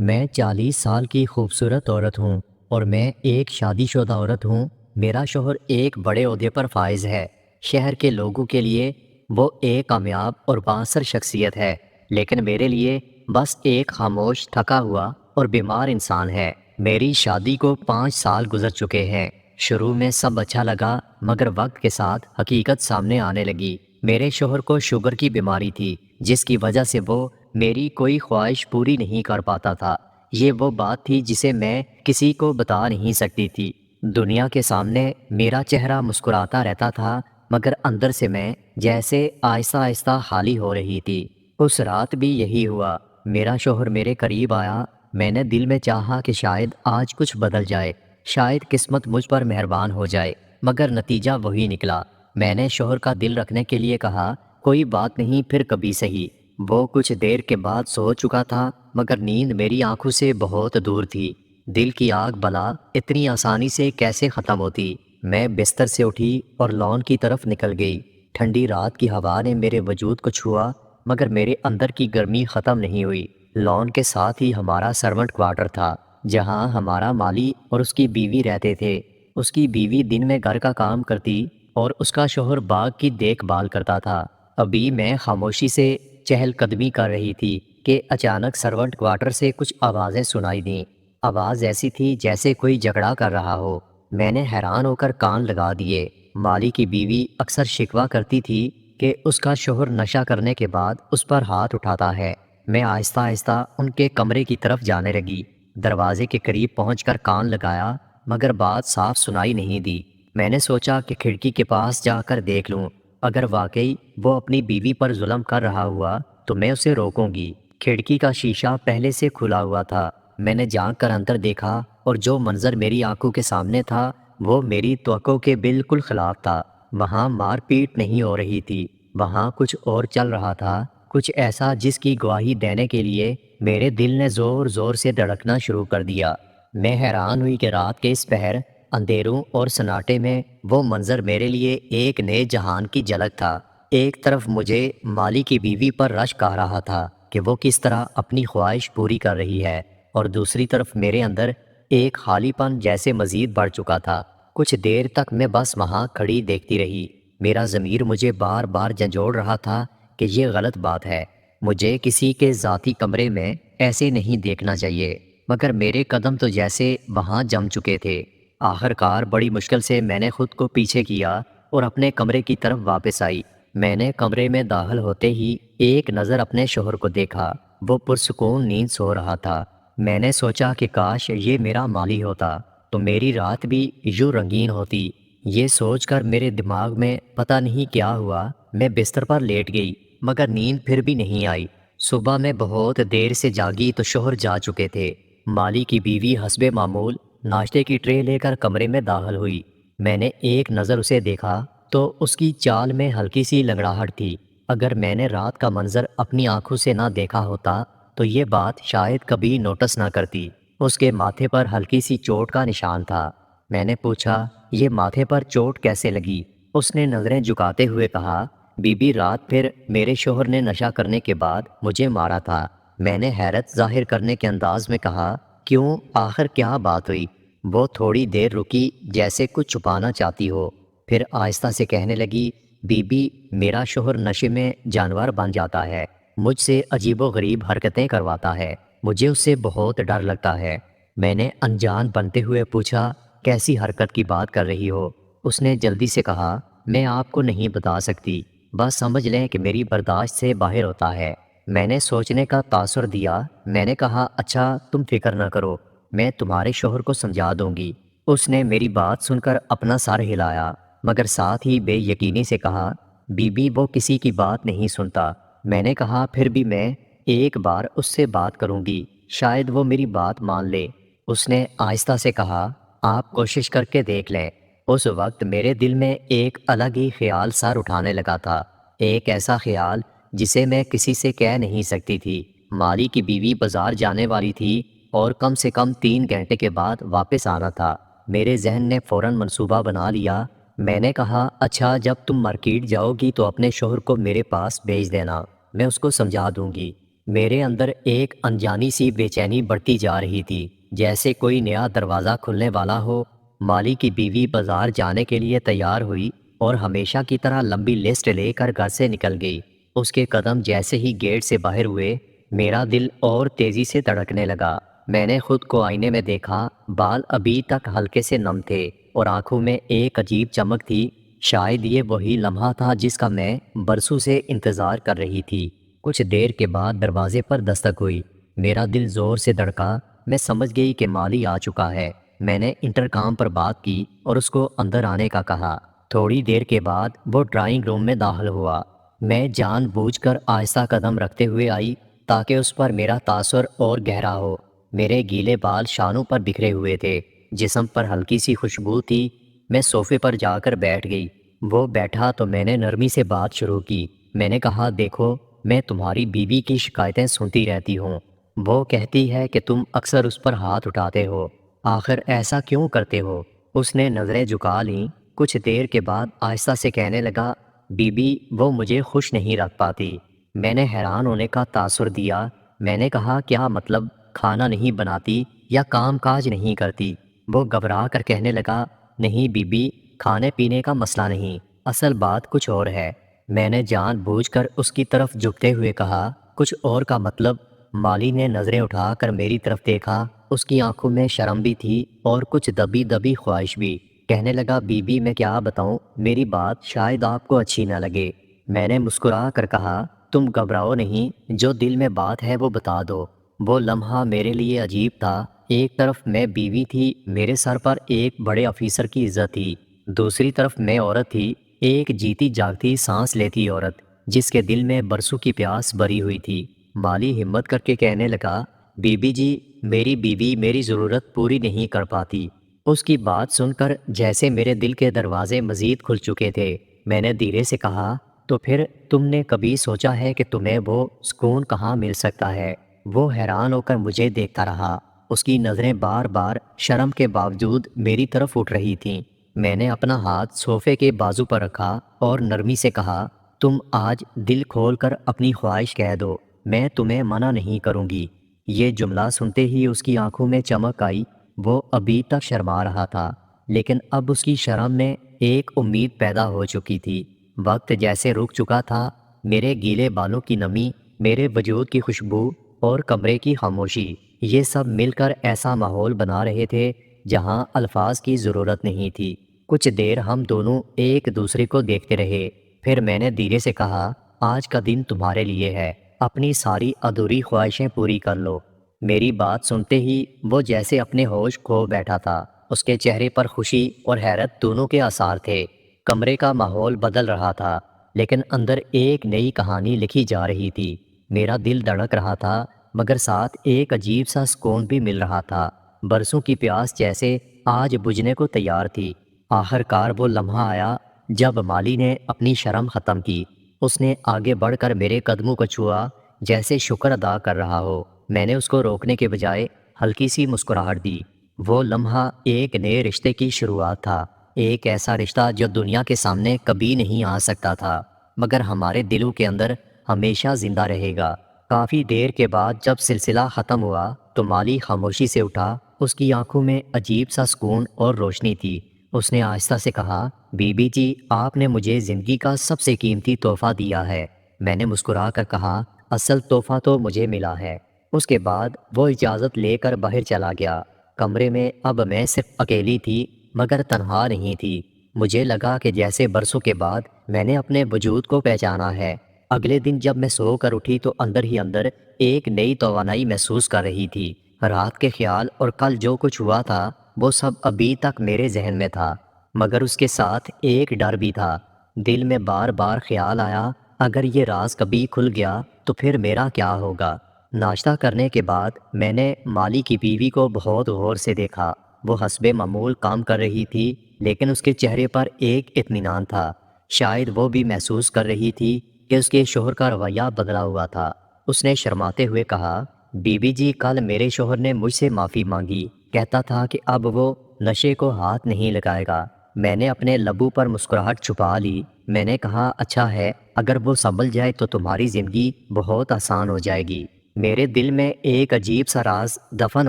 میں 40 سال کی خوبصورت عورت ہوں اور میں ایک شادی شدہ عورت ہوں۔ میرا شوہر ایک بڑے عہدے پر فائز ہے۔ شہر کے لوگوں کے لیے وہ ایک کامیاب اور بااثر شخصیت ہے، لیکن میرے لیے بس ایک خاموش، تھکا ہوا اور بیمار انسان ہے۔ میری شادی کو 5 سال گزر چکے ہیں۔ شروع میں سب اچھا لگا، مگر وقت کے ساتھ حقیقت سامنے آنے لگی۔ میرے شوہر کو شوگر کی بیماری تھی، جس کی وجہ سے وہ میری کوئی خواہش پوری نہیں کر پاتا تھا۔ یہ وہ بات تھی جسے میں کسی کو بتا نہیں سکتی تھی۔ دنیا کے سامنے میرا چہرہ مسکراتا رہتا تھا، مگر اندر سے میں جیسے آہستہ آہستہ خالی ہو رہی تھی۔ اس رات بھی یہی ہوا۔ میرا شوہر میرے قریب آیا۔ میں نے دل میں چاہا کہ شاید آج کچھ بدل جائے، شاید قسمت مجھ پر مہربان ہو جائے، مگر نتیجہ وہی نکلا۔ میں نے شوہر کا دل رکھنے کے لیے کہا، کوئی بات نہیں، پھر کبھی سہی۔ وہ کچھ دیر کے بعد سو چکا تھا، مگر نیند میری آنکھوں سے بہت دور تھی۔ دل کی آگ بلا اتنی آسانی سے کیسے ختم ہوتی؟ میں بستر سے اٹھی اور لان کی طرف نکل گئی۔ ٹھنڈی رات کی ہوا نے میرے وجود کو چھوا، مگر میرے اندر کی گرمی ختم نہیں ہوئی۔ لان کے ساتھ ہی ہمارا سرونٹ کوارٹر تھا، جہاں ہمارا مالی اور اس کی بیوی رہتے تھے۔ اس کی بیوی دن میں گھر کا کام کرتی اور اس کا شوہر باغ کی دیکھ بھال کرتا تھا۔ ابھی میں خاموشی سے چہل قدمی کر رہی تھی کہ اچانک سرونٹ کوارٹر سے کچھ آوازیں سنائی دیں۔ آواز ایسی تھی جیسے کوئی جھگڑا کر رہا ہو۔ میں نے حیران ہو کر کان لگا دیے۔ مالی کی بیوی اکثر شکوہ کرتی تھی کہ اس کا شوہر نشہ کرنے کے بعد اس پر ہاتھ اٹھاتا ہے۔ میں آہستہ آہستہ ان کے کمرے کی طرف جانے لگی۔ دروازے کے قریب پہنچ کر کان لگایا، مگر بات صاف سنائی نہیں دی۔ میں نے سوچا کہ کھڑکی کے پاس جا کر دیکھ لوں۔ اگر واقعی وہ اپنی بیوی پر ظلم کر رہا ہوا تو میں اسے روکوں گی۔ کھڑکی کا شیشہ پہلے سے کھلا ہوا تھا۔ میں نے جھانک کر اندر دیکھا اور جو منظر میری آنکھوں کے سامنے تھا وہ میری توقع کے بالکل خلاف تھا۔ وہاں مار پیٹ نہیں ہو رہی تھی، وہاں کچھ اور چل رہا تھا، کچھ ایسا جس کی گواہی دینے کے لیے میرے دل نے زور زور سے دھڑکنا شروع کر دیا۔ میں حیران ہوئی کہ رات کے اس پہر، اندھیروں اور سناٹے میں وہ منظر میرے لیے ایک نئے جہان کی جھلک تھا۔ ایک طرف مجھے مالی کی بیوی پر رشک آ رہا تھا کہ وہ کس طرح اپنی خواہش پوری کر رہی ہے، اور دوسری طرف میرے اندر ایک خالی پن جیسے مزید بڑھ چکا تھا۔ کچھ دیر تک میں بس وہاں کھڑی دیکھتی رہی۔ میرا ضمیر مجھے بار بار جھنجھوڑ رہا تھا کہ یہ غلط بات ہے، مجھے کسی کے ذاتی کمرے میں ایسے نہیں دیکھنا چاہیے، مگر میرے قدم تو جیسے وہاں جم چکے تھے۔ آخر کار بڑی مشکل سے میں نے خود کو پیچھے کیا اور اپنے کمرے کی طرف واپس آئی۔ میں نے کمرے میں داخل ہوتے ہی ایک نظر اپنے شوہر کو دیکھا۔ وہ پرسکون نیند سو رہا تھا۔ میں نے سوچا کہ کاش یہ میرا مالی ہوتا تو میری رات بھی یوں رنگین ہوتی۔ یہ سوچ کر میرے دماغ میں پتہ نہیں کیا ہوا، میں بستر پر لیٹ گئی، مگر نیند پھر بھی نہیں آئی۔ صبح میں بہت دیر سے جاگی تو شوہر جا چکے تھے۔ مالی کی بیوی حسب معمول ناشتے کی ٹرے لے کر کمرے میں داخل ہوئی۔ میں نے ایک نظر اسے دیکھا تو اس کی چال میں ہلکی سی لنگڑاہٹ تھی۔ اگر میں نے رات کا منظر اپنی آنکھوں سے نہ دیکھا ہوتا تو یہ بات شاید کبھی نوٹس نہ کرتی۔ اس کے ماتھے پر ہلکی سی چوٹ کا نشان تھا۔ میں نے پوچھا، یہ ماتھے پر چوٹ کیسے لگی؟ اس نے نظریں جھکاتے ہوئے کہا، بی بی رات پھر میرے شوہر نے نشہ کرنے کے بعد مجھے مارا تھا۔ میں نے حیرت ظاہر کرنے کے انداز میں کہا، کیوں؟ آخر کیا بات ہوئی؟ وہ تھوڑی دیر رکی جیسے کچھ چھپانا چاہتی ہو، پھر آہستہ سے کہنے لگی، بی بی میرا شوہر نشے میں جانور بن جاتا ہے، مجھ سے عجیب و غریب حرکتیں کرواتا ہے، مجھے اس سے بہت ڈر لگتا ہے۔ میں نے انجان بنتے ہوئے پوچھا، کیسی حرکت کی بات کر رہی ہو؟ اس نے جلدی سے کہا، میں آپ کو نہیں بتا سکتی، بس سمجھ لیں کہ میری برداشت سے باہر ہوتا ہے۔ میں نے سوچنے کا تاثر دیا۔ میں نے کہا، اچھا تم فکر نہ کرو، میں تمہارے شوہر کو سمجھا دوں گی۔ اس نے میری بات سن کر اپنا سر ہلایا، مگر ساتھ ہی بے یقینی سے کہا، بی بی وہ کسی کی بات نہیں سنتا۔ میں نے کہا، پھر بھی میں ایک بار اس سے بات کروں گی، شاید وہ میری بات مان لے۔ اس نے آہستہ سے کہا، آپ کوشش کر کے دیکھ لیں۔ اس وقت میرے دل میں ایک الگ ہی خیال سر اٹھانے لگا تھا، ایک ایسا خیال جسے میں کسی سے کہہ نہیں سکتی تھی۔ مالی کی بیوی بازار جانے والی تھی اور کم سے کم 3 گھنٹے کے بعد واپس آنا تھا۔ میرے ذہن نے فوراً منصوبہ بنا لیا۔ میں نے کہا، اچھا جب تم مارکیٹ جاؤ گی تو اپنے شوہر کو میرے پاس بھیج دینا، میں اس کو سمجھا دوں گی۔ میرے اندر ایک انجانی سی بے چینی بڑھتی جا رہی تھی، جیسے کوئی نیا دروازہ کھلنے والا ہو۔ مالی کی بیوی بازار جانے کے لیے تیار ہوئی اور ہمیشہ کی طرح لمبی لسٹ لے کر گھر سے نکل گئی۔ اس کے قدم جیسے ہی گیٹ سے باہر ہوئے، میرا دل اور تیزی سے دھڑکنے لگا۔ میں نے خود کو آئینے میں دیکھا، بال ابھی تک ہلکے سے نم تھے اور آنکھوں میں ایک عجیب چمک تھی۔ شاید یہ وہی لمحہ تھا جس کا میں برسوں سے انتظار کر رہی تھی۔ کچھ دیر کے بعد دروازے پر دستک ہوئی۔ میرا دل زور سے دھڑکا۔ میں سمجھ گئی کہ مالی آ چکا ہے۔ میں نے انٹرکام پر بات کی اور اس کو اندر آنے کا کہا۔ تھوڑی دیر کے بعد وہ ڈرائنگ روم میں داخل ہوا۔ میں جان بوجھ کر آہستہ قدم رکھتے ہوئے آئی تاکہ اس پر میرا تاثر اور گہرا ہو۔ میرے گیلے بال شانوں پر بکھرے ہوئے تھے، جسم پر ہلکی سی خوشبو تھی۔ میں صوفے پر جا کر بیٹھ گئی۔ وہ بیٹھا تو میں نے نرمی سے بات شروع کی۔ میں نے کہا، دیکھو، میں تمہاری بیوی کی شکایتیں سنتی رہتی ہوں۔ وہ کہتی ہے کہ تم اکثر اس پر ہاتھ اٹھاتے ہو۔ آخر ایسا کیوں کرتے ہو؟ اس نے نظریں جھکا لیں۔ کچھ دیر کے بعد آہستہ سے کہنے لگا، بی بی وہ مجھے خوش نہیں رکھ پاتی۔ میں نے حیران ہونے کا تاثر دیا۔ میں نے کہا، کیا مطلب؟ کھانا نہیں بناتی یا کام کاج نہیں کرتی؟ وہ گھبرا کر کہنے لگا، نہیں بی بی، کھانے پینے کا مسئلہ نہیں، اصل بات کچھ اور ہے۔ میں نے جان بوجھ کر اس کی طرف جھکتے ہوئے کہا، کچھ اور کا مطلب؟ مالی نے نظریں اٹھا کر میری طرف دیکھا۔ اس کی آنکھوں میں شرم بھی تھی اور کچھ دبی دبی خواہش بھی۔ کہنے لگا، بی بی میں کیا بتاؤں، میری بات شاید آپ کو اچھی نہ لگے۔ میں نے مسکرا کر کہا، تم گھبراؤ نہیں، جو دل میں بات ہے وہ بتا دو۔ وہ لمحہ میرے لیے عجیب تھا۔ ایک طرف میں بیوی تھی، میرے سر پر ایک بڑے آفیسر کی عزت تھی، دوسری طرف میں عورت تھی، ایک جیتی جاگتی سانس لیتی عورت جس کے دل میں برسوں کی پیاس بھری ہوئی تھی۔ مالی ہمت کر کے کہنے لگا، بی بی جی، میری بیوی میری ضرورت پوری نہیں کر پاتی۔ اس کی بات سن کر جیسے میرے دل کے دروازے مزید کھل چکے تھے۔ میں نے دھیرے سے کہا، تو پھر تم نے کبھی سوچا ہے کہ تمہیں وہ سکون کہاں مل سکتا ہے؟ وہ حیران ہو کر مجھے دیکھتا رہا۔ اس کی نظریں بار بار شرم کے باوجود میری طرف اٹھ رہی تھیں۔ میں نے اپنا ہاتھ صوفے کے بازو پر رکھا اور نرمی سے کہا، تم آج دل کھول کر اپنی خواہش کہہ دو، میں تمہیں منع نہیں کروں گی۔ یہ جملہ سنتے ہی اس کی آنکھوں میں چمک آئی۔ وہ ابھی تک شرما رہا تھا، لیکن اب اس کی شرم میں ایک امید پیدا ہو چکی تھی۔ وقت جیسے رک چکا تھا۔ میرے گیلے بالوں کی نمی، میرے وجود کی خوشبو اور کمرے کی خاموشی، یہ سب مل کر ایسا ماحول بنا رہے تھے جہاں الفاظ کی ضرورت نہیں تھی۔ کچھ دیر ہم دونوں ایک دوسرے کو دیکھتے رہے۔ پھر میں نے دھیرے سے کہا، آج کا دن تمہارے لیے ہے، اپنی ساری ادھوری خواہشیں پوری کر لو۔ میری بات سنتے ہی وہ جیسے اپنے ہوش کھو بیٹھا تھا۔ اس کے چہرے پر خوشی اور حیرت دونوں کے آثار تھے۔ کمرے کا ماحول بدل رہا تھا، لیکن اندر ایک نئی کہانی لکھی جا رہی تھی۔ میرا دل دھڑک رہا تھا، مگر ساتھ ایک عجیب سا سکون بھی مل رہا تھا۔ برسوں کی پیاس جیسے آج بجھنے کو تیار تھی۔ آخر کار وہ لمحہ آیا جب مالی نے اپنی شرم ختم کی۔ اس نے آگے بڑھ کر میرے قدموں کو چھوا جیسے شکر ادا کر رہا ہو۔ میں نے اس کو روکنے کے بجائے ہلکی سی مسکراہٹ دی۔ وہ لمحہ ایک نئے رشتے کی شروعات تھا، ایک ایسا رشتہ جو دنیا کے سامنے کبھی نہیں آ سکتا تھا، مگر ہمارے دلوں کے اندر ہمیشہ زندہ رہے گا۔ کافی دیر کے بعد جب سلسلہ ختم ہوا تو مالی خاموشی سے اٹھا۔ اس کی آنکھوں میں عجیب سا سکون اور روشنی تھی۔ اس نے آہستہ سے کہا، بی بی جی، آپ نے مجھے زندگی کا سب سے قیمتی تحفہ دیا ہے۔ میں نے مسکرا کر کہا، اصل تحفہ تو مجھے ملا ہے۔ اس کے بعد وہ اجازت لے کر باہر چلا گیا۔ کمرے میں اب میں صرف اکیلی تھی، مگر تنہا نہیں تھی۔ مجھے لگا کہ جیسے برسوں کے بعد میں نے اپنے وجود کو پہچانا ہے۔ اگلے دن جب میں سو کر اٹھی تو اندر ہی اندر ایک نئی توانائی محسوس کر رہی تھی۔ رات کے خیال اور کل جو کچھ ہوا تھا وہ سب ابھی تک میرے ذہن میں تھا، مگر اس کے ساتھ ایک ڈر بھی تھا۔ دل میں بار بار خیال آیا، اگر یہ راز کبھی کھل گیا تو پھر میرا کیا ہوگا؟ ناشتہ کرنے کے بعد میں نے مالی کی بیوی کو بہت غور سے دیکھا۔ وہ حسب معمول کام کر رہی تھی، لیکن اس کے چہرے پر ایک اطمینان تھا۔ شاید وہ بھی محسوس کر رہی تھی کہ اس کے شوہر کا رویہ بدلا ہوا تھا۔ اس نے شرماتے ہوئے کہا، بی بی جی، کل میرے شوہر نے مجھ سے معافی مانگی، کہتا تھا کہ اب وہ نشے کو ہاتھ نہیں لگائے گا۔ میں نے اپنے لبوں پر مسکراہٹ چھپا لی میں نے کہا اچھا ہے، اگر وہ سنبھل جائے تو تمہاری زندگی بہت آسان ہو جائے گی۔ میرے دل میں ایک عجیب سا راز دفن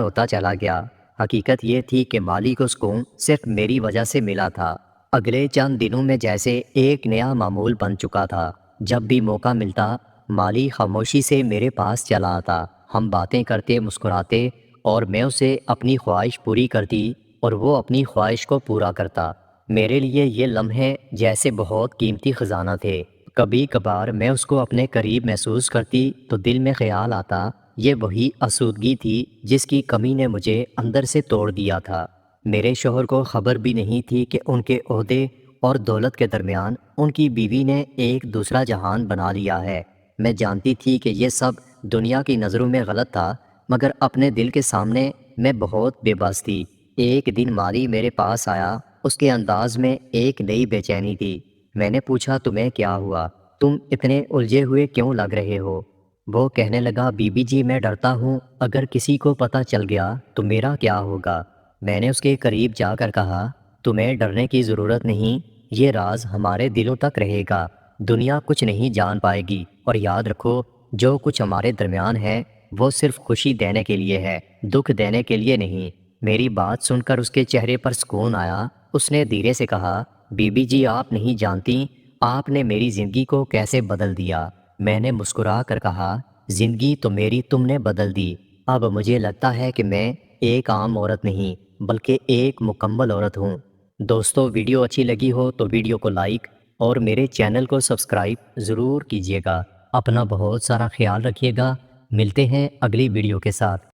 ہوتا چلا گیا۔ حقیقت یہ تھی کہ مالی کو سکون صرف میری وجہ سے ملا تھا۔ اگلے چند دنوں میں جیسے ایک نیا معمول بن چکا تھا۔ جب بھی موقع ملتا مالی خاموشی سے میرے پاس چلا آتا، ہم باتیں کرتے مسکراتے اور میں اسے اپنی خواہش پوری کرتی اور وہ اپنی خواہش کو پورا کرتا۔ میرے لیے یہ لمحے جیسے بہت قیمتی خزانہ تھے۔ کبھی کبھار میں اس کو اپنے قریب محسوس کرتی تو دل میں خیال آتا یہ وہی آسودگی تھی جس کی کمی نے مجھے اندر سے توڑ دیا تھا۔ میرے شوہر کو خبر بھی نہیں تھی کہ ان کے عہدے اور دولت کے درمیان ان کی بیوی نے ایک دوسرا جہان بنا لیا ہے۔ میں جانتی تھی کہ یہ سب دنیا کی نظروں میں غلط تھا، مگر اپنے دل کے سامنے میں بہت بے بس تھی۔ ایک دن مالی میرے پاس آیا، اس کے انداز میں ایک نئی بے چینی تھی۔ میں نے پوچھا تمہیں کیا ہوا؟ تم اتنے الجھے ہوئے کیوں لگ رہے ہو؟ وہ کہنے لگا بی بی جی میں ڈرتا ہوں اگر کسی کو پتہ چل گیا تو میرا کیا ہوگا؟ میں نے اس کے قریب جا کر کہا تمہیں ڈرنے کی ضرورت نہیں، یہ راز ہمارے دلوں تک رہے گا، دنیا کچھ نہیں جان پائے گی، اور یاد رکھو جو کچھ ہمارے درمیان ہے وہ صرف خوشی دینے کے لیے ہے، دکھ دینے کے لیے نہیں۔ میری بات سن کر اس کے چہرے پر سکون آیا۔ اس نے دھیرے سے کہا بی بی جی آپ نہیں جانتی آپ نے میری زندگی کو کیسے بدل دیا۔ میں نے مسکرا کر کہا زندگی تو میری تم نے بدل دی، اب مجھے لگتا ہے کہ میں ایک عام عورت نہیں بلکہ ایک مکمل عورت ہوں۔ دوستو ویڈیو اچھی لگی ہو تو ویڈیو کو لائک اور میرے چینل کو سبسکرائب ضرور کیجیے گا۔ اپنا بہت سارا خیال رکھیے گا، ملتے ہیں اگلی ویڈیو کے ساتھ۔